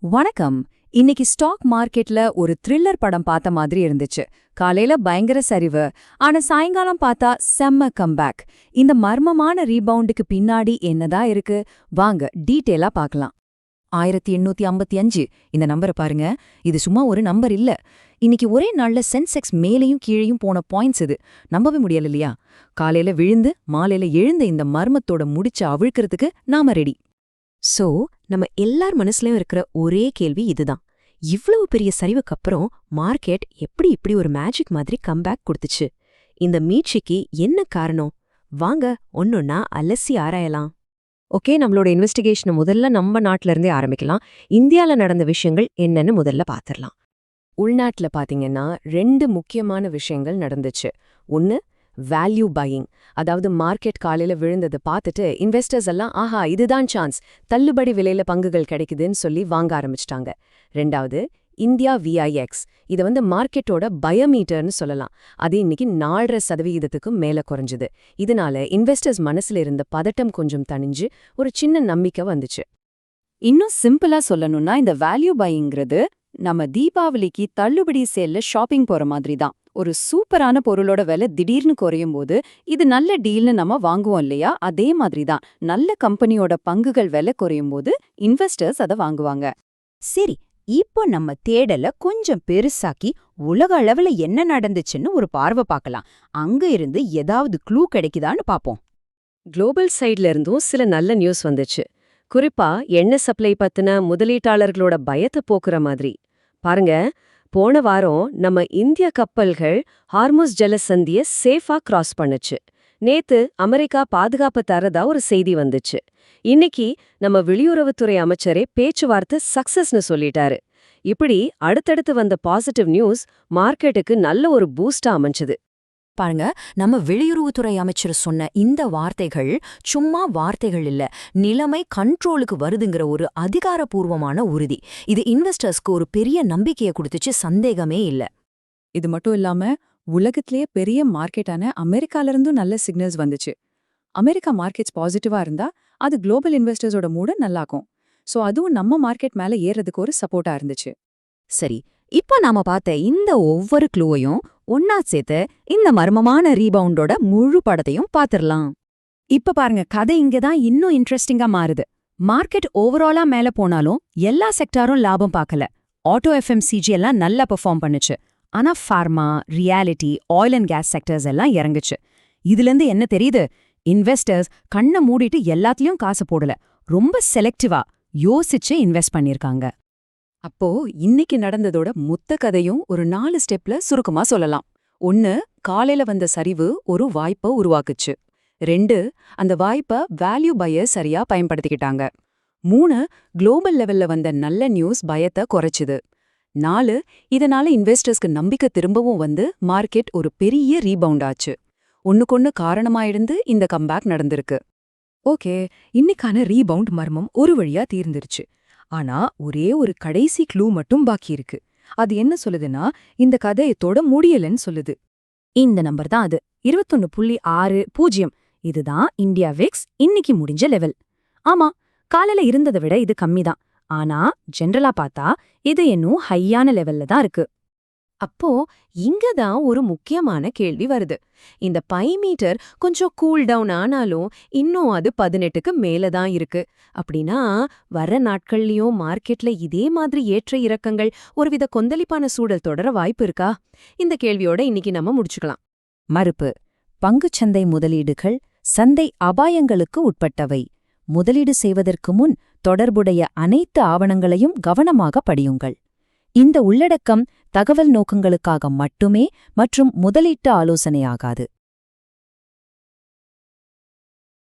வணக்கம். இன்னைக்கு ஸ்டாக் மார்க்கெட்ல ஒரு த்ரில்லர் படம் பார்த்த மாதிரி இருந்துச்சு. காலையில பயங்கர சரிவு, ஆனா சாயங்காலம் பார்த்தா செம்ம கம்பேக். இந்த மர்மமான ரீபவுண்டுக்கு பின்னாடி என்னதான் இருக்கு? வாங்க டீட்டெயிலா பார்க்கலாம். 1855 இந்த நம்பரை பாருங்க. இது சும்மா ஒரு நம்பர் இல்ல. இன்னைக்கு ஒரே நாள்ல சென்செக்ஸ் மேலையும் கீழையும் போன பாயிண்ட்ஸ் இது. நம்பவே முடியல இல்லையா? காலையில விழுந்து மாலையில எழுந்த இந்த மர்மத்தோட முடிச்ச அவிழ்க்கிறதுக்கு நாம ரெடி. சோ நம்ம எல்லார் மனசுலயும் இருக்கிற ஒரே கேள்வி இதுதான். இவ்வளவு பெரிய சரிவுக்கு அப்புறம் மார்க்கெட் எப்படி இப்படி ஒரு மேஜிக் மாதிரி கம்பேக் கொடுத்துச்சு? இந்த மீட்சிக்கு என்ன காரணம்? வாங்க ஒன்னொன்னா அலசி ஆராயலாம். ஓகே, நம்மளோட இன்வெஸ்டிகேஷனை முதல்ல நம்ம நாட்டுல இருந்தே ஆரம்பிக்கலாம். இந்தியால நடந்த விஷயங்கள் என்னன்னு முதல்ல பாத்திரலாம். உள்நாட்டுல பாத்தீங்கன்னா 2 முக்கியமான விஷயங்கள் நடந்துச்சு. ஒன்னு வேல்யூ பையிங், அதாவது மார்க்கெட் காலையில விழுந்தது பார்த்துட்டு இன்வெஸ்டர்ஸ் எல்லாம் ஆஹா இதுதான் சான்ஸ், தள்ளுபடி விலையில பங்குகள் கிடைக்குதுன்னு சொல்லி வாங்க ஆரம்பிச்சிட்டாங்க. ரெண்டாவது இந்தியா விஐஎக்ஸ், இதை மார்க்கெட்டோட பயோமீட்டர்னு சொல்லலாம். அது இன்னைக்கு 4.5% மேல குறைஞ்சுது. இதனால இன்வெஸ்டர்ஸ் மனசுல இருந்த பதட்டம் கொஞ்சம் தணிஞ்சு ஒரு சின்ன நம்பிக்கை வந்துச்சு. இன்னும் சிம்பிளா சொல்லணும்னா இந்த வேல்யூ பையிங்கிறது நம்ம தீபாவளிக்கு தள்ளுபடி சேல்ல ஷாப்பிங் போற மாதிரி தான். ஒரு சூப்பரான பொருளோட விலை திடீர்னு குறையும் போது இது நல்ல டீல்னு நம்ம வாங்குவோம் இல்லையா? அதே மாதிரி தான் நல்ல கம்பெனியோட பங்குகள் விலை குறையும் போது இன்வெஸ்டர்ஸ் அதை வாங்குவாங்க. சரி, இப்போ நம்ம தேடல கொஞ்சம் பெருசாக்கி உலக அளவுல என்ன நடந்துச்சுன்னு ஒரு பார்வை பார்க்கலாம். அங்க இருந்து ஏதாவது க்ளூ கிடைக்குதான்னு பாப்போம். குளோபல் சைட்ல இருந்தும் சில நல்ல நியூஸ் வந்துச்சு. குறிப்பா எண்ணெய் சப்ளை பத்தின முதலீட்டாளர்களோட பயத்தை போக்குற மாதிரி. பாருங்க, போன வாரம் நம்ம இந்திய கப்பல்கள் ஹார்முஸ் ஜலசந்திய சேஃபா கிராஸ் பண்ணுச்சு. நேத்து அமெரிக்கா பாதுகாப்பு தரதா ஒரு செய்தி வந்துச்சு. இன்னைக்கு நம்ம வெளியுறவுத்துறை அமைச்சரே பேச்சுவார்த்தை சக்சஸ்னு சொல்லிட்டாரு. இப்படி அடுத்தடுத்து வந்த பாசிட்டிவ் நியூஸ் மார்க்கெட்டுக்கு நல்ல ஒரு பூஸ்டா அமைஞ்சது. பாருங்க, நம்ம வெளியுறவுத்துறை அமைச்சர் சொன்ன இந்த வார்த்தைகள் சும்மா வார்த்தைகள் இல்ல, நிலைமை கண்ட்ரோலுக்கு வருதுங்கிற ஒரு அதிகாரப்பூர்வமான உறுதி. இது இன்வெஸ்டர்ஸ்க்கு ஒரு பெரிய நம்பிக்கையை கொடுத்துச்சு, சந்தேகமே இல்ல. இது மட்டும் இல்லாம உலகத்திலேயே பெரிய மார்க்கெட்டான அமெரிக்கால இருந்தும் நல்ல சிக்னல்ஸ் வந்துச்சு. அமெரிக்கா மார்க்கெட்ஸ் பாசிட்டிவா இருந்தா அது குளோபல் இன்வெஸ்டர்ஸோட மூட நல்லாக்கும். சோ அதுவும் நம்ம மார்க்கெட் மேல ஏறதுக்கு ஒரு சப்போர்ட்டா இருந்துச்சு. சரி, இப்போ நாம பார்த்த இந்த ஒவ்வொரு க்ளூவையும் ஒன்னா சேர்த்து இந்த மர்மமான ரீபவுண்டோட முழு படத்தையும் பாத்திரலாம். இப்ப பாருங்க, கதை இங்கதான் இன்னும் இன்ட்ரெஸ்டிங்கா மாறுது. மார்க்கெட் ஓவராலா மேல போனாலும் எல்லா செக்டாரும் லாபம் பார்க்கல. ஆட்டோ எஃப்எம்சிஜி எல்லாம் நல்லா பெர்ஃபார்ம் பண்ணுச்சு. ஆனா pharma, reality, oil and gas sectors எல்லாம் இறங்குச்சு. இதுலேருந்து என்ன தெரியுது? இன்வெஸ்டர்ஸ் கண்ணை மூடிட்டு எல்லாத்துலயும் காசு போடல, ரொம்ப செலக்டிவா யோசிச்சு இன்வெஸ்ட் பண்ணிருக்காங்க. அப்போ இன்னைக்கு நடந்ததோட மொத்த கதையும் ஒரு 4 ஸ்டெப்ல சுருக்கமா சொல்லலாம். 1, காலையில வந்த சரிவு ஒரு வாய்ப்பை உருவாக்குச்சு. 2, அந்த வாய்ப்பை வேல்யூ பையர் சரியா பயன்படுத்திக்கிட்டாங்க. 3, குளோபல் லெவல்ல வந்த நல்ல நியூஸ் பயத்தை குறைச்சுது. 4, இதனால இன்வெஸ்டர்ஸ்க்கு நம்பிக்கை திரும்பவும் வந்து மார்க்கெட் ஒரு பெரிய ரீபவுண்ட் ஆச்சு. ஒன்னுக்கொன்னு காரணமாயிருந்து இந்த கம்பேக் நடந்திருக்கு. ஓகே, இன்னைக்கான ரீபவுண்ட் மர்மம் ஒரு வழியா தீர்ந்துருச்சு. ஆனா ஒரே ஒரு கடைசி க்ளூ மட்டும் பாக்கி இருக்கு. அது என்ன சொல்லுதுன்னா, இந்த கதையை தொட முடியலன்னு சொல்லுது. இந்த நம்பர் தான் அது, 21.60. இதுதான் இந்தியா விக்ஸ் இன்னைக்கு முடிஞ்ச லெவல். ஆமா, காலையில இருந்ததை விட இது கம்மிதான். ஆனா ஜெனரலா பார்த்தா இது இன்னும் ஹையான லெவல்ல தான் இருக்கு. அப்போ இங்கதான் ஒரு முக்கியமான கேள்வி வருது. இந்த பை மீட்டர் கொஞ்சம் கூல் டவுன் ஆனாலும் இன்னும் அது 18க்கு மேலதான் இருக்கு. அப்படின்னா வர நாட்கள்லயும் மார்க்கெட்ல இதே மாதிரி ஏற்ற இறக்கங்கள், ஒருவித கொந்தளிப்பான சூழல் தொடர வாய்ப்பு இருக்கா? இந்த கேள்வியோட இன்னைக்கு நம்ம முடிச்சுக்கலாம். மறுப்பு: பங்குச்சந்தை முதலீடுகள் சந்தை அபாயங்களுக்கு உட்பட்டவை. முதலீடு செய்வதற்கு முன் தொடர்புடைய அனைத்து ஆவணங்களையும் கவனமாக படியுங்கள். இந்த உள்ளடக்கம் தகவல் நோக்கங்களுக்காக மட்டுமே மற்றும் முதலீட்டு ஆலோசனையாகாது.